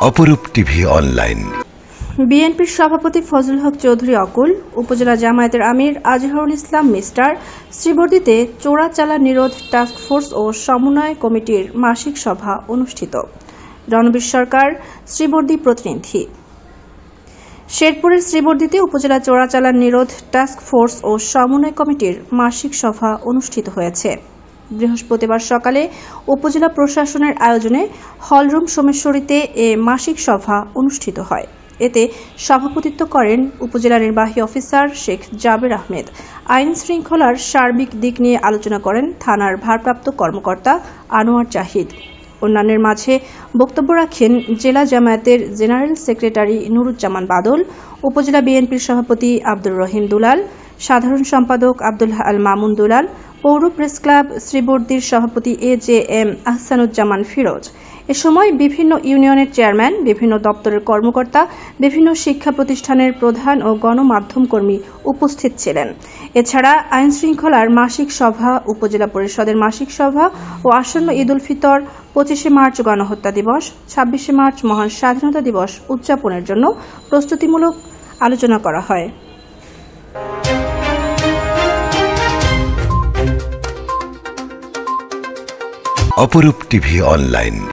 অপরূপ TV online. বিএনপির সভাপতি ফজলুল হক চৌধুরী অকুল, উপজেলা জামায়াতের আমির আজিহারুল ইসলাম মিস্টার শ্রীবর্দীতে চোরাচালান নিরোধ টাস্কফোর্স ও সমন্বয় কমিটির মাসিক সভা অনুষ্ঠিত। রণবীর সরকার, শ্রীবর্দী প্রতিনিধি। শেরপুরের শ্রীবর্দীতে উপজেলা চোরাচালান নিরোধ টাস্কফোর্স ও সমন্বয় কমিটির মাসিক সভা অনুষ্ঠিত হয়েছে। বৃহস্পতিবার সকালে উপজেলা প্রশাসনের আয়োজনে হলরুম সোমেশ্বরীতে এ মাসিক সভা অনুষ্ঠিত হয়। এতে সভাপতিত্ব করেন উপজেলা নির্বাহী অফিসার শেখ জাবের আহমেদ। আইন শৃঙ্খলার সার্বিক দিক নিয়ে আলোচনা করেন থানার ভারপ্রাপ্ত কর্মকর্তা আনোয়ার জাহিদ। অন্যান্যের মাঝে বক্তব্য রাখেন জেলা জামায়াতের জেনারেল সেক্রেটারি নুরুজ্জামান বাদল, উপজেলা বিএনপির সভাপতি আব্দুর রহিম দুলাল, সাধারণ সম্পাদক আব্দুল্লাহ আল মামুন দুলাল, পৌর প্রেস ক্লাব শ্রীবর্দীর সভাপতি এজেএম আহসানুজ্জামান ফিরোজ। এ সময় বিভিন্ন ইউনিয়নের চেয়ারম্যান, বিভিন্ন দপ্তরের কর্মকর্তা, বিভিন্ন শিক্ষা প্রতিষ্ঠানের প্রধান ও গণমাধ্যম কর্মী উপস্থিত ছিলেন। এছাড়া আইন শৃঙ্খলার মাসিক সভা, উপজেলা পরিষদের মাসিক সভা ও আসন্ন ঈদ উল ফিতর, 25শে মার্চ গণহত্যা দিবস, 26শে মার্চ মহান স্বাধীনতা দিবস উদযাপনের জন্য প্রস্তুতিমূলক আলোচনা করা হয়। অপরূপ টিভি অনলাইন।